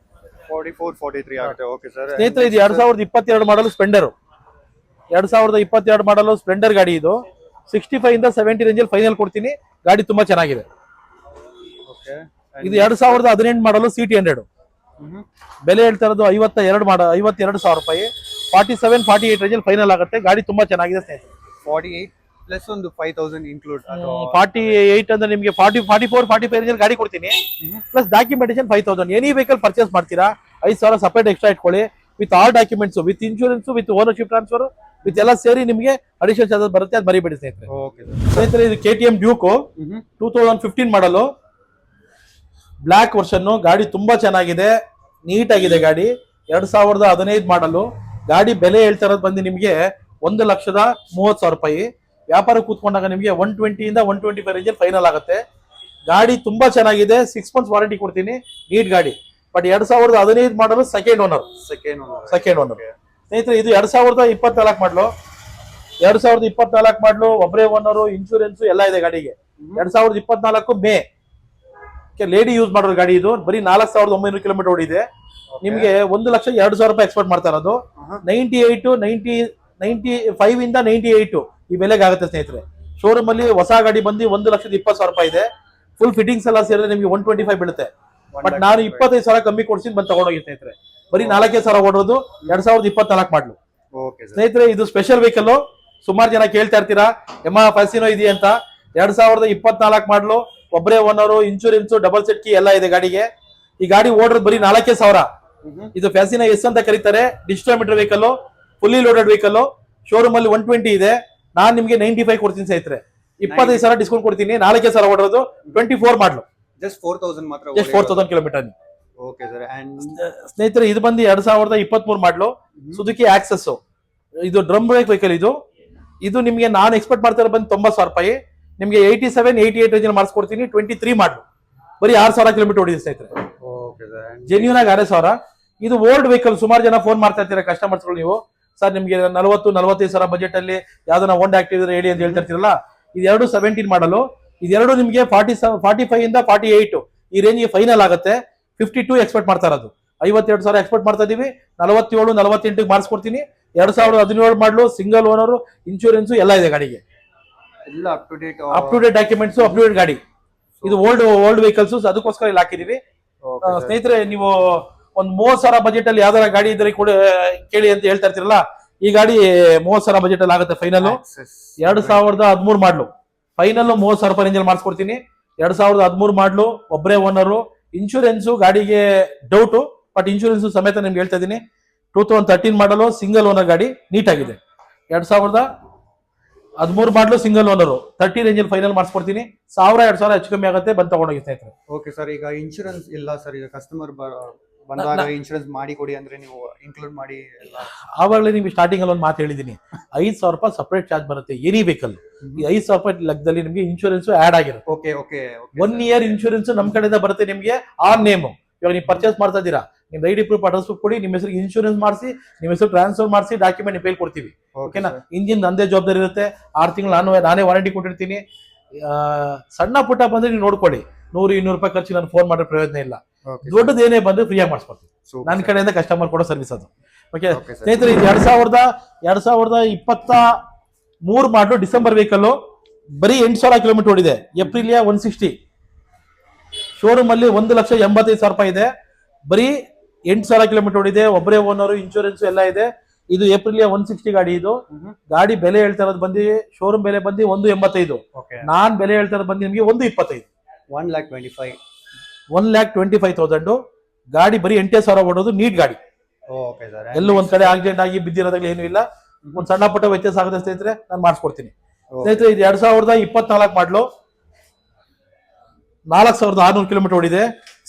44, 43 ಆಗುತ್ತೆ. Okay sir. ಸ್ನೇಹಿತರೆ, ಇದು 2022 ಮಾಡಲು ಸ್ಪ್ಲೆಂಡರ್. 2022 ಮಾಡಲು ಸ್ಪ್ಲೆಂಡರ್ ಗಾಡಿ. ಇದು 65 ಇಂದ 70 ರೇಂಜ್ ಅಲ್ಲಿ ಫೈನಲ್ ಕೊಡ್ತೀನಿ. ಗಾಡಿ ತುಂಬಾ ಚೆನ್ನಾಗಿದೆ. ಓಕೆ. ಇದು 2018 ಮಾಡಲು CT 100. ಬೆಲೆ ಹೇಳ್ತಾ ಇರೋದು 52,000 ರೂಪಾಯಿ. 47, 48 ರೇಂಜ್ ಅಲ್ಲಿ ಫೈನಲ್ ಆಗುತ್ತೆ. ಗಾಡಿ ತುಂಬಾ ಚೆನ್ನಾಗಿದೆ ಸ್ನೇಹಿತರೆ. 48 ಪ್ಲಸ್ ಒಂದು 5,000 ಇನ್ಕ್ಲೂಡ್. 48 ಅಂದ್ರೆ ನಿಮಗೆ 40, 44, 45 ರೇಂಜ್ ಗಾಡಿ ಕೊಡ್ತೀನಿ. Plus documentation 5,000. Any vehicle purchase ಮಾಡ್ತೀರಾ 5,000 ಸಪರೇಟ್ ಎಕ್ಸ್ಟ್ರಾ ಇಟ್ಕೊಳ್ಳಿ, with all documents, with insurance, with ownership transfer, with ಎಲ್ಲ ಸೇರಿ ನಿಮಗೆ ಅಡಿಷನಲ್ ಚಾರ್ಜಸ್ ಬರುತ್ತೆ. ಅದು ಮರಿಬೇಡಿ ಸ್ನೇಹಿತರೆ. ಓಕೆ ಸ್ನೇಹಿತರೆ, ಇದು KTM ಡ್ಯೂಕ್ 2015 ಮಾಡಲು, ಬ್ಲಾಕ್ ವರ್ಷನ್. ಗಾಡಿ ತುಂಬಾ ಚೆನ್ನಾಗಿದೆ, ನೀಟ್ ಆಗಿದೆ ಗಾಡಿ. 2015 ಮಾಡಲು. ಗಾಡಿ ಬೆಲೆ ಹೇಳ್ತಾ ಇರೋದು ಬಂದು ನಿಮಗೆ 1,30,000 ರೂಪಾಯಿ. ವ್ಯಾಪಾರ ಕೂತ್ಕೊಂಡಾಗ ನಿಮಗೆ 120 ಇಂದ 125 ರೇಂಜ್ ಫೈನಲ್ ಆಗುತ್ತೆ. ಗಾಡಿ ತುಂಬಾ ಚೆನ್ನಾಗಿದೆ. 6 ಮಂತ್ಸ್ ವಾರಂಟಿ ಕೊಡ್ತೀನಿ. ನೀಟ್ ಗಾಡಿ. ಬಟ್ 2015 ಮಾಡಲು ಸೆಕೆಂಡ್ ಓನರ್. ಸ್ನೇಹಿತರೆ, ಇದು 2024 ಮಾಡಲು. 2024 ಮಾಡಲು, ಒಬ್ಬರೇ ಓನರು, ಇನ್ಶೂರೆನ್ಸ್ ಎಲ್ಲ ಇದೆ ಗಾಡಿಗೆ. 2024 ಮೇ ಲೇಡಿ ಯೂಸ್ ಮಾಡೋದು ಗಾಡಿ. ಇದು ಬರೀ 4,900 ಕಿಲೋಮೀಟರ್ ಓಡಿದೆ. ನಿಮಗೆ 1,02,000 ರೂಪಾಯಿ ಎಕ್ಸ್ಪೆಕ್ಟ್ ಮಾಡ್ತಾ ಇರೋದು. 95 ಇಂದ 98 ಈ ಬೆಲೆಗೆ ಆಗುತ್ತೆ ಸ್ನೇಹಿತರೆ. ಶೋರೂಮ್ ಅಲ್ಲಿ ಹೊಸ ಗಾಡಿ ಬಂದು 1,20,000 ರೂಪಾಯಿ ಇದೆ. ಫುಲ್ ಫಿಟ್ಟಿಂಗ್ಸ್ ಎಲ್ಲ ಸೇರಿದ್ರೆ ನಿಮಗೆ 125 ಬೀಳುತ್ತೆ. ಬಟ್ ನಾನು 25,000 ಕಮ್ಮಿ ಕೊಡ್ಸಿ ಬಂದು ತಗೊಂಡೋಗಿ ಸ್ನೇಹಿತರೆ. ಬರೀ 4,000 ಓಡೋದು. 2024 ಮಾಡಲು. ಸ್ನೇಹಿತರೆ, ಇದು ಸ್ಪೆಷಲ್ ವೆಹಿಕಲ್. ಸುಮಾರು ಜನ ಕೇಳ್ತಾ ಇರ್ತೀರಾ ಯಮಹಾ ಫ್ಯಾಸಿನೋ ಇದೆಯಾ ಅಂತ. 2024 ಮಾಡಲು, ಒಬ್ಬರೇ owner, insurance, double set key ಎಲ್ಲ ಇದೆ ಗಾಡಿಗೆ. ಈ ಗಾಡಿ ಓಡೋದು ಬರೀ 4,000. ಇದು ಫ್ಯಾಸಿನೋ S ಅಂತ ಕರೀತಾರೆ. Digital meter vehicle, fully loaded vehicle. Showroom ಅಲ್ಲಿ 120 ಇದೆ. ನಾನ್ ನಿಮ್ಗೆ 95 ಕೊಡ್ತೀನಿ ಸ್ನೇಹಿತರೆ. 25,000 ಡಿಸ್ಕೌಂಟ್ ಕೊಡ್ತೀನಿ. 4,000 ಓಡೋದು. 24 ಮಾಡಲು. ಜಸ್ಟ್ 4,000 ಮಾತ್ರ. Just 4,000 kilometre. Okay sir. ಸ್ನೇಹಿತರೆ, ಇದು ಬಂದು 2023 ಮಾಡಲು, ಸುಜುಕಿ ಆಕ್ಸೆಸ್. ಇದು ಡ್ರಮ್ ಬ್ರೇಕ್ ವೆಹಿಕಲ್. ಇದು ನಿಮಗೆ ನಾನು ಎಕ್ಸ್ಪೆಕ್ಟ್ ಮಾಡ್ತಾ ಇರೋ ಬಂದು 90,000 ರೂಪಾಯಿ. ನಿಮಗೆ 87, 88 ರೇಂಜ್ ಮಾಡಿಸ್ಕೊಡ್ತೀನಿ. 23 ಮಾಡಲು. ಬರೀ 6,000 ಕಿಲೋಮೀಟರ್ ಓಡಿದೆ ಸ್ನೇಹಿತರೆ. ಜೆನ್ಯೂನ್ ಆಗಿ 6,000. ಇದು ಓಲ್ಡ್ ವೆಹಿಕಲ್. ಸುಮಾರು ಜನ ಫೋನ್ ಮಾಡ್ತಾ ಇರ್ತೀರಾ ಕಸ್ಟಮರ್ಸ್ಗಳು. ನೀವು ಸರ್ ನಿಮ್ಗೆ 40-45,000 ಬಜೆಟ್ ಅಲ್ಲಿ ಯಾವ್ದನ್ನ ಹೋಂಡಾ ಆಕ್ಟಿವ್ ಹೇಳಿ ಅಂತ ಹೇಳ್ತಾ ಇರ್ತೀರಲ್ಲ. ಇದೆರಡು 17 ಮಾಡಲು. ಇದೆರಡು ನಿಮಗೆ 45 ಇಂದ 48 ಈ ರೇಂಜ್ಗೆ ಫೈನಲ್ ಆಗುತ್ತೆ. 52 ಎಕ್ಸ್ಪೆಕ್ಟ್ ಮಾಡ್ತಾ ಇರೋದು. 52,000 ಎಕ್ಸ್ಪೆಕ್ಟ್ ಮಾಡ್ತಾ ಇದೀವಿ. 47-48 ಮಾಡಿಸ್ಕೊಡ್ತೀನಿ. 2017 ಮಾಡಲು, ಸಿಂಗಲ್ ಓನರ್, ಇನ್ಶೂರೆನ್ಸ್ ಎಲ್ಲ ಇದೆ ಗಾಡಿಗೆ. ಎಲ್ಲ up to date documents, up to date ಗಾಡಿ. ಇದು ಓಲ್ಡ್ ವೆಹಿಕಲ್ಸ್, ಅದಕ್ಕೋಸ್ಕರ ಇಲ್ಲಿ ಹಾಕಿದೀವಿ. ಸ್ನೇಹಿತರೆ, ನೀವು ಒಂದ್ 30,000 ಬಜೆಟ್ ಅಲ್ಲಿ ಯಾವ್ದಾರ ಗಾಡಿ ಇದ್ರೆ ಕೂಡ ಕೇಳಿ ಅಂತ ಹೇಳ್ತಾ ಇರ್ತೀರಲ್ಲ, ಈ ಗಾಡಿ 30,000 ಬಜೆಟ್ ಅಲ್ಲಿ ಆಗುತ್ತೆ. ಫೈನಲ್ 2013 ಮಾಡ್ಲು, ಫೈನಲ್ 30,000 ರೂಪಾಯಿ ರೇಂಜ್ ಅಲ್ಲಿ ಮಾಡಿಸ್ಕೊಡ್ತೀನಿ. 2013 ಮಾಡ್ಲು, ಒಬ್ಬರೇ ಓನರು, ಇನ್ಶೂರೆನ್ಸ್ ಗಾಡಿಗೆ ಡೌಟ್, ಬಟ್ ಇನ್ಶೂರೆನ್ಸ್ ಸಮೇತ ನಿಮ್ಗೆ ಹೇಳ್ತಾ ಇದೀನಿ. 2013 ಮಾಡಲು, ಸಿಂಗಲ್ ಓನರ್ ಗಾಡಿ, ನೀಟ್ ಆಗಿದೆ. 2013 ಮಾಡಲು, ಸಿಂಗಲ್ ಓನರು, 30 ರೇಂಜ್ ಅಲ್ಲಿ ಫೈನಲ್ ಮಾಡಿಸ್ಕೊಡ್ತೀನಿ. 1,000-2,000 ಹೆಚ್ಚು ಕಮ್ಮಿ ಆಗುತ್ತೆ, ಬಂದು ತಗೊಂಡೋಗಿ ಸ್ನೇಹಿತರೆ. ಓಕೆ ಸರ್, ಈಗ ಇನ್ಶೂರೆನ್ಸ್ ಇಲ್ಲ ಸರ್, ಈಗ ಕಸ್ಟಮರ್ ಬಂದಾಗ ಇನ್ಶೂರೆನ್ಸ್ ಮಾಡಿ ಕೊಡಿ ಅಂದ್ರೆ ನೀವು ಇನ್ಕ್ಲೂಡ್ ಮಾಡಿ ಎಲ್ಲ? ಆವಾಗಲೇ ನಿಮ್ಗೆ ಸ್ಟಾರ್ಟಿಂಗ್ ಅಲ್ಲಿ ಒಂದು ಮಾತು ಹೇಳಿದೀನಿ, 5,000 ರೂಪಾಯಿ ಸಪರೇಟ್ ಚಾರ್ಜ್ ಬರುತ್ತೆ ಎನಿ ವೆಹಿಕಲ್. ಈ 5,000 ರೂಪಾಯಿ ಲೆಕ್ಕದಲ್ಲಿ ನಿಮ್ಗೆ ಇನ್ಶೂರೆನ್ಸ್ ಆಡ್ ಆಗಿರುತ್ತೆ. ಓಕೆ ಓಕೆ 1 ಇಯರ್ ಇನ್ಶೂರೆನ್ಸ್ ನಮ್ ಕಡೆಯಿಂದ ಬರುತ್ತೆ ನಿಮ್ಗೆ ಆನ್ ನೇಮ್. ಇವಾಗ ನೀವು ಪರ್ಚೇಸ್ ಮಾಡ್ತಾ ಇದ್ದೀರಾ, ನಿಮ್ ಐಡಿ ಪ್ರೂಫ್, ಅಡ್ರೆಸ್ ಪ್ರೂಫ್ ಕೊಡಿ, ನಿಮ್ಮ ಹೆಸರು ಇನ್ಶೂರೆನ್ಸ್ ಮಾಡಿಸಿ, ನಿಮ್ಮ ಹೆಸರು ಟ್ರಾನ್ಸ್ಫರ್ ಮಾಡಿಸಿ, ಡಾಕ್ಯುಮೆಂಟ್ ನೀವು ಕೊಡ್ತೀವಿ. ಓಕೆನಾ? ಇಂಜಿನ್ ನಂದೇ ಜವಾಬ್ದಾರಿ ಇರುತ್ತೆ. 6 ತಿಂಗಳು ನಾನೇ ವಾರಂಟಿ ಕೊಟ್ಟಿರ್ತೀನಿ. ಸಣ್ಣ ಪುಟ್ಟ ಬಂದ್ರೆ ನೀವು ನೋಡ್ಕೊಳ್ಳಿ, 100-200 ರೂಪಾಯಿ ಖರ್ಚು ನಾನು ಫೋನ್ ಮಾಡೋ ಪ್ರಯೋಜನ ಇಲ್ಲ. ದೊಡ್ಡದು ಏನೇ ಬಂದ್ರೆ ಫ್ರೀಯಾಗಿ ಮಾಡಿಸ್ಕೊಡ್ತೀನಿ. ನನ್ನ ಕಡೆಯಿಂದ ಕಸ್ಟಮರ್ ಕೊಡೋ ಸರ್ವಿಸ್ ಅದು. ಓಕೆ ಸ್ನೇಹಿತರೆ, ಇದು 2023 ಮಾಡಲು, ಡಿಸೆಂಬರ್ ವೆಹಿಕಲ್, ಬರೀ 8,000 ಕಿಲೋಮೀಟರ್ ಓಡಿದೆ. ಏಪ್ರಿಲಿಯಾ 160, ಶೋರೂಮ್ ಅಲ್ಲಿ 1,85,000 ರೂಪಾಯಿ ಇದೆ. ಬರೀ 8,000 ಕಿಲೋಮೀಟರ್ ಓಡಿದೆ. ಒಬ್ಬರೇ ಓನರು, ಇನ್ಶೂರೆನ್ಸ್ ಎಲ್ಲ ಇದೆ. ಇದು ಏಪ್ರಿಲಿಯಾ 160 ಗಾಡಿ. ಇದು ಗಾಡಿ ಬೆಲೆ ಹೇಳ್ತಾ ಇರೋದು ಬಂದು, ಶೋರೂಮ್ ಬೆಲೆ ಬಂದು 185. ನಾನ್ ಬೆಲೆ ಹೇಳ್ತಾ ಇರೋದು ಬಂದು ನಿಮಗೆ 125. 1,25,000 ಗಾಡಿ. ಬರೀ 8,000 ಓಡೋದು, ನೀಟ್ ಗಾಡಿ. ಎಲ್ಲೂ ಒಂದ್ ಕಡೆ ಆಕ್ಸಿಡೆಂಟ್ ಆಗಿ ಬಿದ್ದಿರೋದಾಗ್ಲಿ ಏನು ಇಲ್ಲ. ಒಂದ್ ಸಣ್ಣ ಪುಟ್ಟ ವ್ಯತ್ಯಾಸ ಆಗುತ್ತೆ ಸ್ನೇಹಿತರೆ, ನಾನು ಮಾಡಿಸ್ಕೊಡ್ತೀನಿ. ಸ್ನೇಹಿತರೆ, ಇದು 2024 ಮಾಡಲು, 4,600 ಕಿಲೋಮೀಟರ್ ಓಡಿದೆ.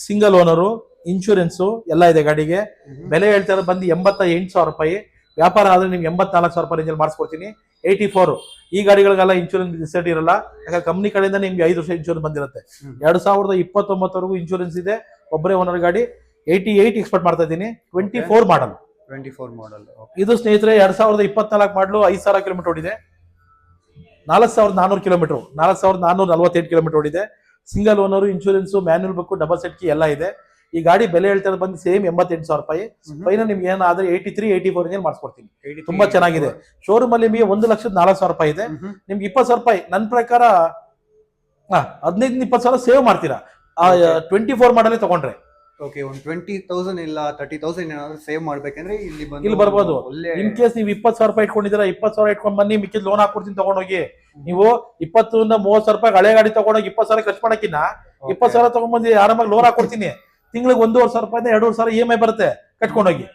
ಸಿಂಗಲ್ ಓನರು, ಇನ್ಶೂರೆನ್ಸ್ ಎಲ್ಲ ಇದೆ ಗಾಡಿಗೆ. ಬೆಲೆ ಹೇಳ್ತಾ ಇರೋದು ಬಂದು 88,000 ರೂಪಾಯಿ. ವ್ಯಾಪಾರ ಆದ್ರೆ ನಿಮ್ಗೆ 84,000 ರೂಪಾಯಿ ರೇಂಜಲ್ಲಿ ಮಾಡಿಸ್ಕೊಡ್ತೀನಿ. 84. ಈ ಗಾಡಿಗಳಿಗೆಲ್ಲ ಇನ್ಶೂರೆನ್ಸ್ ಡಿಸೈಡ್ ಇರಲ್ಲ, ಯಾಕಂದ್ರೆ ಕಂಪ್ನಿ ಕಡೆಯಿಂದ ನಿಮ್ಗೆ 5 ವರ್ಷ ಇನ್ಶೂರೆನ್ಸ್ ಬಂದಿರುತ್ತೆ. 2029 ಇನ್ಶೂರೆನ್ಸ್ ಇದೆ. ಒಬ್ಬರೇ ಓನರ್ ಗಾಡಿ. 88 ಎಕ್ಸ್ಪೆಕ್ಟ್ ಮಾಡ್ತಾ ಇದ್ದೀನಿ. 24 ಮಾಡಲ್. ಇದು ಸ್ನೇಹಿತರೆ 2024 ಮಾಡಲು, 5,000 ಕಿಲೋಮೀಟರ್ ಓಡಿದೆ. 4,400 ಕಿಲೋಮೀಟರ್, 4,448 ಕಿಲೋಮೀಟರ್ ಓಡಿದೆ. Single owner, insurance, manual book, double set key ಎಲ್ಲ ಇದೆ. ಈ ಗಾಡಿ ಬೆಲೆ ಹೇಳ್ತಾ ಬಂದು ಸೇಮ್ 88,000 ರೂಪಾಯಿ. ಫೈನಲ್ ನಿಮ್ಗೆ ಏನಾದ್ರೆ 83-84 ರೇಂಜ್ ಮಾಡಿಸ್ಕೊಡ್ತೀನಿ. ತುಂಬಾ ಚೆನ್ನಾಗಿದೆ. ಶೋರೂಮ್ ಅಲ್ಲಿ ನಿಮಗೆ 1,04,000 ರೂಪಾಯಿ ಇದೆ. ನಿಮ್ಗೆ 20,000 ರೂಪಾಯಿ ನನ್ನ ಪ್ರಕಾರ 15-20,000 ಸೇವ್ ಮಾಡ್ತೀರಾ 24 ಮಾಡಲೇ ತಗೊಂಡ್ರೆ. ಓಕೆ, ಒಂದು 20,000 ಇಲ್ಲ 30,000 ಏನಾದ್ರು ಸೇವ್ ಮಾಡ್ಬೇಕಂದ್ರೆ ಇಲ್ಲಿ ಬರ್ಬೋದು. ಇನ್ ಕೇಸ್ ನೀವು 20,000 ರೂಪಾಯಿ ಇಟ್ಕೊಂಡಿದ್ದೀರಾ, 20,000 ಇಟ್ಕೊಂಡ್ ಬನ್ನಿ, ಮಿಕ್ಕಿದ್ ಲೋನ್ ಹಾಕೊಡ್ತೀನಿ ತಗೊಂಡೋಗಿ. ನೀವು 20,000-30,000 ರೂಪಾಯಿ ಹಳೆ ಗಾಡಿ ತಗೊಂಡೋಗಿ 20,000 ಖರ್ಚು ಮಾಡಕ್ಕಿನ್ನ 20,000 ತಗೊಂಡ್ಬಂದು ಆರಾಮಾಗಿ ಲೋನ್ ಹಾಕೊಡ್ತೀನಿ. ತಿಂಗಳಿಗೆ 1,500 ರೂಪಾಯಿ 2,500 EMI ಬರುತ್ತೆ, ಕಟ್ಕೊಂಡೋಗಿ.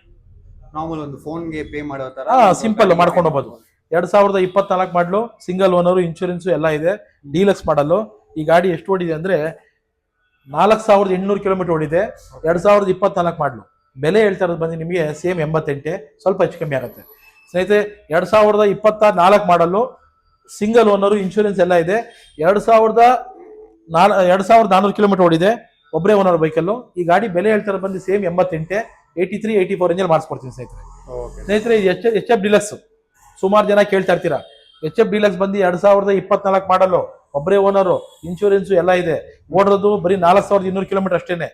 ನಾರ್ಮಲ್ ಒಂದು ಫೋನ್ಗೆ ಪೇ ಮಾಡೋ ತರ ಸಿಂಪಲ್ ಮಾಡ್ಕೊಂಡು ಹೋಗ್ಬೋದು. 2024 ಮಾಡಲು, ಸಿಂಗಲ್ ಓನರು, ಇನ್ಶೂರೆನ್ಸ್ ಎಲ್ಲ ಇದೆ. ಡೀಲಕ್ಸ್ ಮಾಡಲು. ಈ ಗಾಡಿ ಎಷ್ಟು ಓಡಿದೆ ಅಂದ್ರೆ 4,800 ಕಿಲೋಮೀಟರ್ ಓಡಿದೆ. 2024 ಮಾಡಲು. ಬೆಲೆ ಹೇಳ್ತಾ ಇರೋದು ಬಂದು ನಿಮಗೆ ಸೇಮ್ 88, ಸ್ವಲ್ಪ ಹೆಚ್ಚು ಕಮ್ಮಿ ಆಗುತ್ತೆ ಸ್ನೇಹಿತರೆ. 2024 ಮಾಡಲು, ಸಿಂಗಲ್ ಓನರು, ಇನ್ಶೂರೆನ್ಸ್ ಎಲ್ಲ ಇದೆ. 2,400 ಕಿಲೋಮೀಟರ್ ಓಡಿದೆ. ಒಬ್ಬರೇ ಓನರ್ ಬೈಕಲ್ಲು. ಈ ಗಾಡಿ ಬೆಲೆ ಹೇಳ್ತಾರೆ ಬಂದು ಸೇಮ್ 88, 83-84 ರೇಂಜಲ್ಲಿ ಮಾಡಿಸ್ಕೊಡ್ತೀನಿ ಸ್ನೇಹಿತರೆ. ಸ್ನೇಹಿತರೆ, HF ಡಿಲಕ್ಸ್ ಸುಮಾರು ಜನ ಕೇಳ್ತಾ ಇರ್ತೀರಾ. HF ಡಿಲಕ್ಸ್ ಬಂದು 2024 ಮಾಡಲು, ಒಬ್ಬರೇ ಓನರು, ಇನ್ಶೂರೆನ್ಸ್ ಎಲ್ಲ ಇದೆ. ಓಡಿರೋದು ಬರೀ 4,200 ಕಿಲೋಮೀಟರ್ ಅಷ್ಟೇನೆ.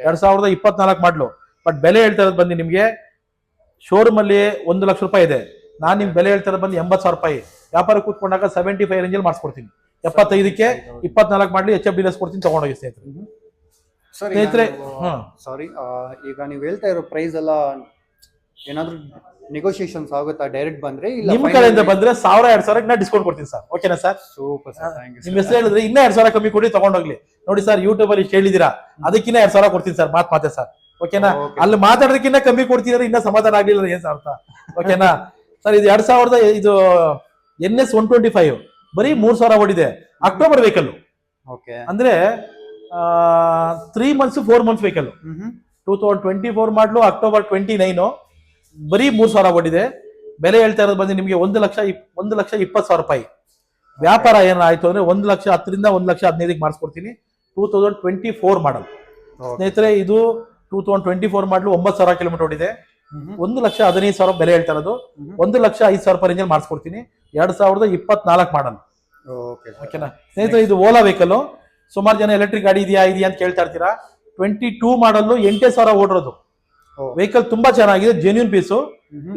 2024 ಮಾಡಲು. ಬಟ್ ಬೆಲೆ ಹೇಳ್ತಾ ಇರೋದು ಬಂದು ನಿಮ್ಗೆ ಶೋರೂಮ್ ಅಲ್ಲಿ 1,00,000 ರೂಪಾಯಿ ಇದೆ. ನಾನ್ ನಿಮ್ಗೆ ಬೆಲೆ ಹೇಳ್ತಾ ಇರೋದು ಬಂದು 80,000 ರೂಪಾಯಿ. ವ್ಯಾಪಾರ ಕೂತ್ಕೊಂಡಾಗ 75 ರೇಂಜಲ್ಲಿ ಮಾಡಿಸ್ಕೊಡ್ತೀನಿ. 75ಕ್ಕೆ 24 ಮಾಡಲಿ HF ಡಿಲಕ್ಸ್ ಕೊಡ್ತೀನಿ, ತಗೊಂಡೋಗಿ ಸ್ನೇಹಿತರೆ. ಸ್ನೇಹಿತರೆ, ಸಾರಿ, ಈಗ ನೀವು ಹೇಳ್ತಾ ಇರೋ ಪ್ರೈಸ್ ಎಲ್ಲ ಏನಾದ್ರು ನೆಗೋಷಿಯೇಷನ್ಸ್ ಆಗುತ್ತಾ? ಡೈರೆಕ್ಟ್ ಬಂದ್ರೆ ನಿಮ್ ಕಡೆಯಿಂದ ಬಂದ್ರೆ 1,000-2,000 ನಾ ಡಿಸ್ಕೌಂಟ್ ಕೊಡ್ತೀನಿ ಸರ್. ಓಕೆನಾ sir? Super sir, thank you. ನಿಮ್ ಹೆಸರು ಹೇಳಿದ್ರೆ ಇನ್ನ 2,000 ಕಮ್ಮಿ ಕೊಡಿ, ತಗೊಂಡೋಗ್ಲಿ. ನೋಡಿ ಸರ್, ಯೂಟ್ಯೂಬ್ ಅಲ್ಲಿ ಇಷ್ಟು ಹೇಳಿದೀರಾ, ಅದಕ್ಕಿನ್ನ 2,000 ಕೊಡ್ತೀನಿ ಸರ್. ಮಾತೆ ಸರ್. ಓಕೆನಾ? ಅಲ್ಲಿ ಮಾತಾಡೋದಕ್ಕಿಂತ ಕಮ್ಮಿ ಕೊಡ್ತಿದ್ರೆ ಇನ್ನ ಸಮಾಧಾನ ಆಗ್ಲಿಲ್ಲ, ಏನ್ ಅರ್ಥ? ಓಕೆನಾ ಸರ್? ಇದು 2000 ಇದು NS 125 ಬರೀ 3,000 ಓಡಿದೆ. October vehicle. ಅಂದ್ರೆ 3 ಮಂತ್ಸ್ 4 ಮಂತ್ಸ್ ವೆಹಿಕಲ್. 2024 ಮಾಡಲು, ಅಕ್ಟೋಬರ್ 29, ಬರೀ 3,000 ಓಡಿದೆ. ಬೆಲೆ ಹೇಳ್ತಾ ಇರೋದು ಬಂದು ನಿಮಗೆ 1,20,000 ರೂಪಾಯಿ. ವ್ಯಾಪಾರ ಏನಾಯ್ತು ಅಂದ್ರೆ 1,10,000ರಿಂದ 1,15,000 ಮಾಡಿಸ್ಕೊಡ್ತೀನಿ. 2024 ಮಾಡಲ್ ಸ್ನೇಹಿತರೆ. ಇದು 2024 ಮಾಡಲು, 9,000 ಕಿಲೋಮೀಟರ್ ಓಡಿದೆ. 1,15,000 ಬೆಲೆ ಹೇಳ್ತಾ ಇರೋದು. 1,05,000 ರೂಪಾಯಿ ರೇಂಜಲ್ಲಿ ಮಾಡಿಸ್ಕೊಡ್ತೀನಿ. 2024 ಮಾಡಲ್. ಓಕೆನಾ ಸ್ನೇಹಿತರೆ? ಇದು ಓಲಾ ವೆಹಿಕಲ್. ಸುಮಾರು ಜನ ಎಲೆಕ್ಟ್ರಿಕ್ ಗಾಡಿ ಇದೆಯಾ ಅಂತ ಕೇಳ್ತಾ ಇರ್ತೀರಾ. 22 ಮಾಡಲು, 8,000 ಓಡಿರೋದು. ವೆಹಿಕಲ್ ತುಂಬಾ ಚೆನ್ನಾಗಿದೆ, ಜೆನ್ಯೂನ್ ಪೀಸು.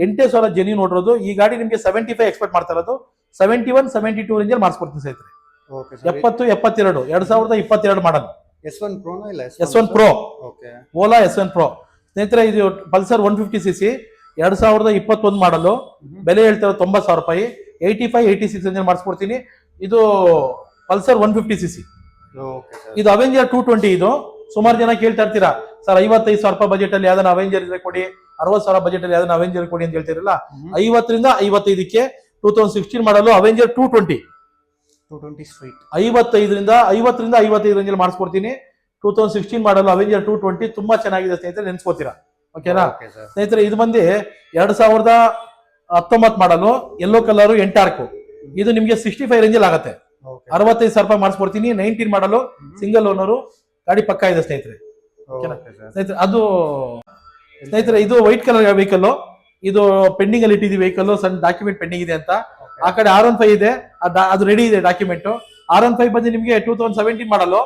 8,000 ಜೆನ್ಯೂನ್ ಓಡಿರೋದು. ಈ ಗಾಡಿ ನಿಮಗೆ 75 ಎಕ್ಸ್ಪೆಕ್ಟ್ ಮಾಡ್ತಾ ಇರೋದು. 71, 72 ರೇಂಜಲ್ಲಿ ಮಾಡಿಸ್ಕೊಡ್ತೀನಿ ಸ್ನೇಹಿತರೆ. 70, 72 2022 ಮಾಡಲ್. S1 Pro ಇಲ್ಲ S1 Pro, okay. Ola S1 Pro ಸ್ನೇಹಿತರೆ. ಇದು ಪಲ್ಸರ್ 150cc 2021 ಮಾಡಲು. ಬೆಲೆ ಹೇಳ್ತಾರೆ 90,000 ರೂಪಾಯಿ. 85, 86 ರೇಂಜಲ್ಲಿ ಮಾಡಿಸ್ಕೊಡ್ತೀನಿ. ಇದು ಪಲ್ಸರ್ 150cc. ಇದು ಅವೆಂಜರ್ 220. ಇದು ಸುಮಾರು ಜನ ಕೇಳ್ತಾ ಇರ್ತೀರಾ, ಸರ್ 55,000 ರೂಪಾಯಿ ಬಜೆಟ್ ಅಲ್ಲಿ ಯಾವ್ದಾನ ಅವೆಂಜರ್ ಇದ್ರೆ ಕೊಡಿ, 60,000 ಬಜೆಟ್ ಅಲ್ಲಿ ಯಾವ್ದಾನ ಅವೆಂಜರ್ ಕೊಡಿ ಅಂತ ಹೇಳ್ತಿರಲ್ಲ. 50ರಿಂದ 55ಕ್ಕೆ 2016 ಮಾಡಲು ಅವೆಂಜರ್ 220 ಸ್ವೀಟ್. 55ರಿಂದ 55 ರೇಂಜಲ್ಲಿ ಮಾಡಿಸ್ಕೊಡ್ತೀನಿ. 2016 ಮಾಡಲು ಅವೆಂಜರ್ 220 ತುಂಬಾ ಚೆನ್ನಾಗಿದೆ ಸ್ನೇಹಿತರೆ, ನೆನ್ಸ್ಕೋತೀರಾ. ಓಕೆನಾ ಸ್ನೇಹಿತರೆ. ಇದು ಬಂದು 2019 ಮಾಡಲು, ಯೆಲ್ಲೋ ಕಲರ್ ಎಂಟಾರ್ಕ್. ಇದು ನಿಮ್ಗೆ 65 ರೇಂಜಲ್ಲಿ ಆಗುತ್ತೆ. 65,000 ರೂಪಾಯಿ ಮಾಡಿಸ್ಕೊಡ್ತೀನಿ. 19 ಮಾಡಲು, ಸಿಂಗಲ್ ಓನರು, ಗಾಡಿ ಪಕ್ಕಾ ಇದೆ ಸ್ನೇಹಿತರೆ. ಸ್ನೇಹಿತರೆ ಅದು ಸ್ನೇಹಿತರೆ ಇದು ವೈಟ್ ಕಲರ್ ವೆಹಿಕಲ್. ಇದು ಪೆಂಡಿಂಗ್ ಅಲ್ಲಿ ಇಟ್ಟಿದ್ದೀವಿ ವೆಹಿಕಲ್, ಸಣ್ಣ ಡಾಕ್ಯುಮೆಂಟ್ ಪೆಂಡಿಂಗ್ ಇದೆ ಅಂತ. ಆ ಕಡೆ R15 ಇದೆ, ಅದು ರೆಡಿ ಇದೆ ಡಾಕ್ಯುಮೆಂಟ್. R15 ಬಂದು ನಿಮಗೆ 2017 ಮಾಡಲು.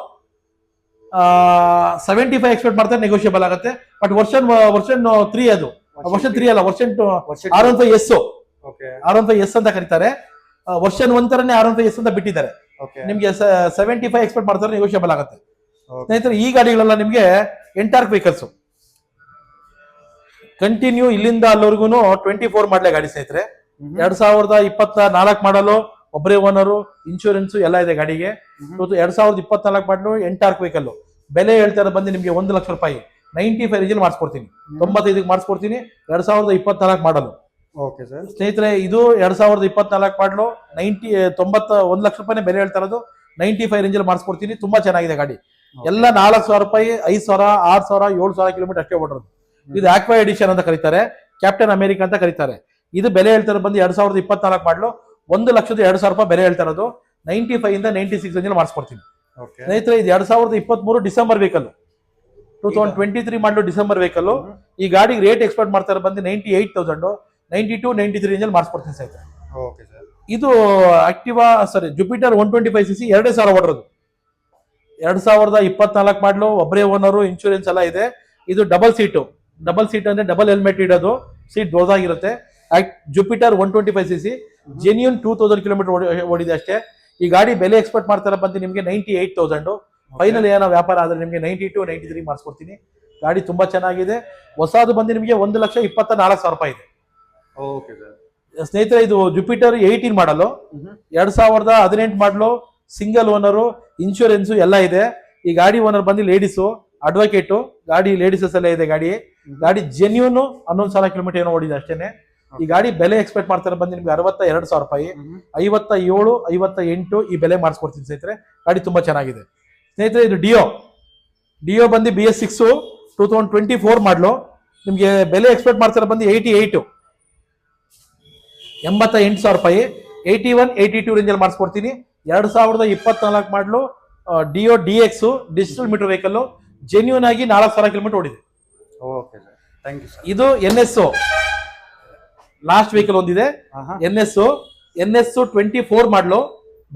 75 ಎಕ್ಸ್ಪೆಕ್ಟ್ ಮಾಡ್ತಾರೆ, ನೆಗೋಷಿಯಬಲ್ ಆಗುತ್ತೆ. ಬಟ್ ವರ್ಷನ್ 3 ಅದು. ವರ್ಷನ್ 3 ಅಲ್ಲ, ವರ್ಷನ್ R15S. R15S ಅಂತ ಕರೀತಾರೆ. ವರ್ಷನ್ 1 ತರನೇ R15S ಅಂತ ಬಿಟ್ಟಿದ್ದಾರೆ. ನಿಮ್ಗೆ 75 ಎಕ್ಸ್ಪೆಕ್ಟ್ ಮಾಡ್ತಾರೆ, ನೆಗೋಷಿಯಬಲ್ ಆಗುತ್ತೆ ಸ್ನೇಹಿತರೆ. ಈ ಗಾಡಿಗಳೆಲ್ಲ ನಿಮ್ಗೆ ಎಂಟಾರ್ಕ್ ವೆಹಿಕಲ್ಸ್. ಕಂಟಿನ್ಯೂ ಇಲ್ಲಿಂದ ಅಲ್ಲಿವರೆಗೂ 24 ಮಾಡಲೇ ಗಾಡಿ ಸ್ನೇಹಿತರೆ. 2024 ಮಾಡಲು, ಒಬ್ಬರೇ ಓನರು, ಇನ್ಶೂರೆನ್ಸ್ ಎಲ್ಲ ಇದೆ ಗಾಡಿಗೆ. 2024 ಮಾಡಲು ಎಂಟಾರ್ಕ್ ವೆಹಿಕಲ್. ಬೆಲೆ ಹೇಳ್ತಾರೆ ಬಂದು ನಿಮ್ಗೆ 1 ಲಕ್ಷ ರೂಪಾಯಿ. 95 ರೇಂಜಲ್ಲಿ ಮಾಡಿಸ್ಕೊಡ್ತೀನಿ. 95ಗೆ ಮಾಡಿಸ್ಕೊಡ್ತೀನಿ. 2024 ಮಾಡಲು ಸ್ನೇಹಿತರೆ. ಇದು 2024 ಮಾಡಲು 1 ಲಕ್ಷ ರೂಪಾಯಿ ಬೆಲೆ ಹೇಳ್ತಾ ಇರೋದು. 95 ರೇಂಜಲ್ಲಿ ಮಾಡಿಸ್ಕೊಡ್ತೀನಿ. ತುಂಬಾ ಚೆನ್ನಾಗಿದೆ ಗಾಡಿ. ಎಲ್ಲ 4,000 ರೂಪಾಯಿ, 5,000, 6,000, 7,000 ಕಿಲೋಮೀಟರ್ ಅಷ್ಟೇ ಓಡಿರೋದು. ಇದು ಆಕ್ವಾ ಎಡಿಷನ್ ಅಂತ ಕರೀತಾರೆ, ಕ್ಯಾಪ್ಟನ್ ಅಮೆರಿಕ ಅಂತ ಕರೀತಾರೆ. ಇದು ಬೆಲೆ ಹೇಳ್ತಾರೆ ಬಂದು 2024 ಮಾಡಲು 1,02,000 ರೂಪಾಯಿ ಬೆಲೆ ಹೇಳ್ತಾ ಇರೋದು. 95 ಇಂದ 96 ರೇಂಜಲ್ಲಿ ಮಾಡಿಸ್ಕೊಡ್ತೀನಿ ಸ್ನೇಹಿತರೆ. ಇದು 2023 ಡಿಸೆಂಬರ್ ವೆಹಿಕಲ್. 2023 ಮಾಡಲು ಡಿಸೆಂಬರ್ ವೆಹಿಕಲ್. ಈ ಗಾಡಿಗೆ ರೇಟ್ ಎಕ್ಸ್ಪೆಕ್ಟ್ ಮಾಡ್ತಾರೆ ಬಂದು 98,000, 92, 93 ರೇಂಜಲ್ಲಿ ಮಾಡಿಸ್ಕೊಡ್ತೀನಿ ಸ್ನೇಹಿತರೆ. ಇದು ಆಕ್ಟಿವಾ ಜುಪಿಟರ್ 125cc 2,000 ಓಡಿರೋದು. 2024 ಮಾಡಲು, ಒಬ್ಬರೇ ಓನರು, ಇನ್ಶೂರೆನ್ಸ್ ಎಲ್ಲ ಇದೆ. ಇದು ಡಬಲ್ ಸೀಟ್ ಅಂದ್ರೆ ಡಬಲ್ ಹೆಲ್ಮೆಟ್ ಇಡೋದು, ಸೀಟ್ ದೊಡ್ಡದಾಗಿರುತ್ತೆ. ಜುಪಿಟರ್ 125cc ಜೆನ್ಯೂನ್ 2,000 ಕಿಲೋಮೀಟರ್ ಓಡಿದೆ ಅಷ್ಟೇ. ಈ ಗಾಡಿ ಬೆಲೆ ಎಕ್ಸ್ಪೆಕ್ಟ್ ಮಾಡ್ತಾರೆ ಬಂದು ನಿಮ್ಗೆ 98,000. ಫೈನಲ್ ಏನೋ ವ್ಯಾಪಾರ ಆದ್ರೆ ನಿಮ್ಗೆ 92, 93 ಮಾಡಿಸ್ಕೊಡ್ತೀನಿ. ಗಾಡಿ ತುಂಬಾ ಚೆನ್ನಾಗಿದೆ. ಹೊಸದು ಬಂದು ನಿಮಗೆ 1,24,000 ರೂಪಾಯಿ ಇದೆ ಸ್ನೇಹಿತರೆ. ಇದು ಜುಪಿಟರ್ 18 ಮಾಡಲು, 2018 ಮಾಡಲು, ಸಿಂಗಲ್ ಓನರು, ಇನ್ಶೂರೆನ್ಸ್ ಎಲ್ಲ ಇದೆ. ಈ ಗಾಡಿ ಓನರ್ ಬಂದು ಲೇಡೀಸು, ಅಡ್ವೊಕೇಟು. ಗಾಡಿ ಲೇಡೀಸಸ್ ಎಲ್ಲ ಇದೆ ಗಾಡಿ ಜೆನ್ಯೂನ್ 11,000 ಕಿಲೋಮೀಟರ್ ಏನೋ ಓಡಿದೆ ಅಷ್ಟೇನೆ. ಈ ಗಾಡಿ ಬೆಲೆ ಎಕ್ಸ್ಪೆಕ್ಟ್ ಮಾಡ್ತಾರೆ ಬಂದು ನಿಮ್ಗೆ 62,000 ರೂಪಾಯಿ. 57, 58 ಈ ಬೆಲೆ ಮಾಡಿಸ್ಕೊಡ್ತೀನಿ ಸ್ನೇಹಿತರೆ. ಗಾಡಿ ತುಂಬಾ ಚೆನ್ನಾಗಿದೆ ಸ್ನೇಹಿತರೆ. ಇದು ಡಿಯೋ ಬಂದು BS6 2024 ಮಾಡಲು. ನಿಮ್ಗೆ ಬೆಲೆ ಎಕ್ಸ್ಪೆಕ್ಟ್ ಮಾಡ್ತಾರೆ ಬಂದು 88,000 ರೂಪಾಯಿ. 81, 82 ರೇಂಜಲ್ಲಿ ಮಾಡಿಸ್ಕೊಡ್ತೀನಿ. 2024 ಮಾಡಲು, Dio DX digital meter vehicle. Genuine ಆಗಿ 4,000 ಕಿಲೋಮೀಟರ್ ಓಡಿದೆ. ಇದು NS ಲಾಸ್ಟ್ ವೆಹಿಕಲ್ ಒಂದಿದೆ. NS 24 ಮಾಡಲು.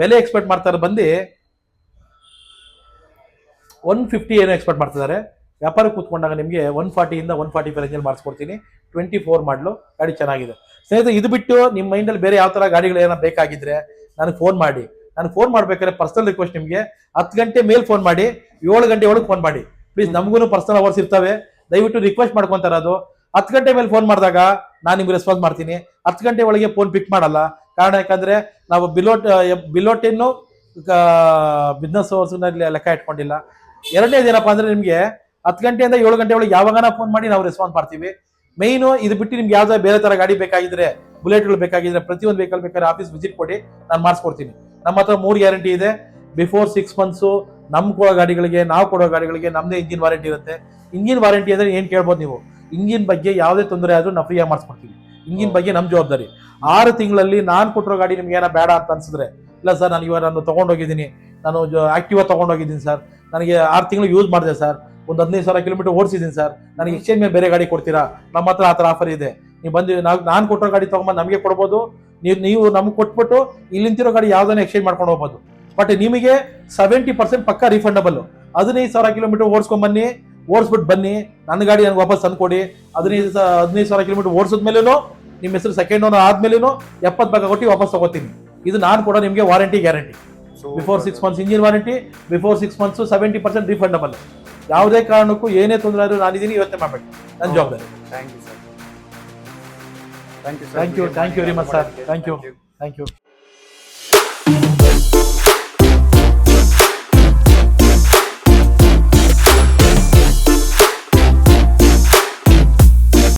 ಬೆಲೆ ಎಕ್ಸ್ಪೆಕ್ಟ್ ಮಾಡ್ತಾರೆ ಬಂದು 150 ಏನೋ ಎಕ್ಸ್ಪೆಕ್ಟ್ ಮಾಡ್ತಿದ್ದಾರೆ. ವ್ಯಾಪಾರ ಕೂತ್ಕೊಂಡಾಗ ನಿಮಗೆ 140 ಇಂದ 145 ರೇಂಜಲ್ಲಿ ಮಾಡಿಸ್ಕೊಡ್ತೀನಿ. 24 ಮಾಡಲು. ಗಾಡಿ ಚೆನ್ನಾಗಿದೆ ಸ್ನೇಹಿತರೆ. ಇದು ಬಿಟ್ಟು ನಿಮ್ಮ ಮೈಂಡಲ್ಲಿ ಬೇರೆ ಯಾವ ತರ ಗಾಡಿಗಳು ಏನೋ ಬೇಕಾಗಿದ್ರೆ ನನಗೆ ಫೋನ್ ಮಾಡಿ. ನಾನು ಫೋನ್ ಮಾಡ್ಬೇಕಾದ್ರೆ ಪರ್ಸನಲ್ ರಿಕ್ವೆಸ್ಟ್, ನಿಮಗೆ 10 ಗಂಟೆ ಮೇಲೆ ಫೋನ್ ಮಾಡಿ, 7 ಗಂಟೆ ಒಳಗೆ ಫೋನ್ ಮಾಡಿ ಪ್ಲೀಸ್. ನಮಗೂ ಪರ್ಸನಲ್ ಅವರ್ಸ್ ಇರ್ತವೆ, ದಯವಿಟ್ಟು ರಿಕ್ವೆಸ್ಟ್ ಮಾಡ್ಕೊಂತಾರ. ಅದು 10 ಗಂಟೆ ಮೇಲೆ ಫೋನ್ ಮಾಡಿದಾಗ ನಾನು ನಿಮ್ಗೆ ರೆಸ್ಪಾನ್ಸ್ ಮಾಡ್ತೀನಿ. 10 ಗಂಟೆ ಒಳಗೆ ಫೋನ್ ಪಿಕ್ ಮಾಡಲ್ಲ. ಕಾರಣ ಯಾಕಂದ್ರೆ ನಾವು ಬಿಲೋ 10 ಬಿಸ್ನೆಸ್ ಅವರ್ಸ್ ಲೆಕ್ಕ ಇಟ್ಕೊಂಡಿಲ್ಲ. ಎರಡನೇದೇನಪ್ಪ ಅಂದ್ರೆ ನಿಮ್ಗೆ 10 ಗಂಟೆಯಿಂದ 7 ಗಂಟೆ ಒಳಗೆ ಯಾವಾಗನ ಫೋನ್ ಮಾಡಿ ನಾವು ರೆಸ್ಪಾನ್ಸ್ ಮಾಡ್ತೀವಿ. ಮೈನು ಇದು ಬಿಟ್ಟು ನಿಮ್ಗೆ ಯಾವ್ದಾದ್ರು ಬೇರೆ ತರ ಗಾಡಿ ಬೇಕಾಗಿದ್ರೆ, ಬುಲೆಟ್ಗಳು ಬೇಕಾಗಿದ್ರೆ, ಪ್ರತಿಯೊಂದು ವೆಹಿಕಲ್ ಬೇಕಾದ್ರೆ ಆಫೀಸ್ ವಿಸಿಟ್ ಕೊಡಿ, ನಾನು ಮಾಡಿಸ್ಕೊಡ್ತೀನಿ. ನಮ್ಮ ಹತ್ರ 3 ಗ್ಯಾರಂಟಿ ಇದೆ. ಬಿಫೋರ್ 6 ಮಂತ್ಸ್ ನಮ್ ಕೊಡೋ ಗಾಡಿಗಳಿಗೆ, ನಾವು ಕೊಡೋ ಗಾಡಿಗಳಿಗೆ ನಮ್ದೇ ಇಂಜಿನ್ ವಾರಂಟಿ ಇರುತ್ತೆ. ಇಂಜಿನ್ ವಾರಂಟಿ ಅಂದ್ರೆ ಏನ್ ಕೇಳ್ಬೋದು ನೀವು, ಇಂಜಿನ್ ಬಗ್ಗೆ ಯಾವುದೇ ತೊಂದರೆ ಆದ್ರೂ ನಾವು ಫ್ರೀಯಾಗಿ ಮಾಡಿಸ್ಕೊಡ್ತೀವಿ. ಇಂಜಿನ್ ಬಗ್ಗೆ ನಮ್ ಜವಾಬ್ದಾರಿ. 6 ತಿಂಗಳಲ್ಲಿ ನಾನು ಕೊಟ್ಟಿರೋ ಗಾಡಿ ನಿಮ್ಗೆ ಏನೋ ಬೇಡ ಅಂತ ಅನ್ಸಿದ್ರೆ, ಇಲ್ಲ ಸರ್ ನಾನು ತಗೊಂಡೋಗಿದ್ದೀನಿ, ನಾನು ಆಕ್ಟಿವಾ ತಗೊಂಡೋಗಿದ್ದೀನಿ ಸರ್, ನನಗೆ 6 ತಿಂಗಳು ಯೂಸ್ ಮಾಡಿದೆ ಸರ್, ಒಂದು 15,000 ಕಿಲೋಮೀಟರ್ ಓಡಿಸಿದ್ದೀನಿ ಸರ್, ನನಗೆ ಎಕ್ಸ್ಚೇಂಜ್ ಮೇಲೆ ಬೇರೆ ಗಾಡಿ ಕೊಡ್ತೀರಾ? ನಮ್ಮ ಹತ್ರ ಆ ಥರ ಆಫರ್ ಇದೆ. ನೀವು ಬಂದು ನಾನು ಕೊಟ್ಟಿರೋ ಗಾಡಿ ತಗೊಂಬಂದು ನಮಗೆ ಕೊಡ್ಬೋದು. ನೀವು ನಮ್ಗೆ ಕೊಟ್ಬಿಟ್ಟು ಇಲ್ಲಿ ನಿಂತಿರೋ ಗಾಡಿ ಯಾವ್ದಾನ ಎಕ್ಸ್ಚೇಂಜ್ ಮಾಡ್ಕೊಂಡು ಹೋಗ್ಬೋದು. ಬಟ್ ನಿಮಗೆ 70% ಪಕ್ಕ ರಿಫಂಡಬಲ್. 15,000 ಕಿಲೋಮೀಟರ್ ಓಡಿಸ್ಕೊಂಡ್ ಬನ್ನಿ, ಓಡಿಸ್ಬಿಟ್ಟು ಬನ್ನಿ, ನನ್ನ ಗಾಡಿ ನನಗೆ ವಾಪಸ್ ತಂದ್ಕೊಡಿ. 15,000 ಕಿಲೋಮೀಟರ್ ಓಡಿಸಿದ್ಮೇಲೂ ನಿಮ್ಮ ಹೆಸರು ಸೆಕೆಂಡ್ ಓನರ್ ಆದ್ಮೇಲೂ 70 ಭಾಗ ಕೊಟ್ಟು ವಾಪಸ್ ತಗೋತೀನಿ. ಇದು ನಾನು ಕೂಡ ನಿಮಗೆ warranty guarantee. Before 6 months engine warranty, before 6 months 70% refundable. ಯಾವುದೇ ಕಾರಣಕ್ಕೂ ಏನೇ ತೊಂದರೆ ಆದ್ರೂ ನಾನಿದ್ದೀನಿ, ಯೋಚನೆ ಮಾಡಬೇಡಿ, ನನ್ನ ಜವಾಬ್ದಾರಿ. Thank you sir. Thank you very much sir. Thank you.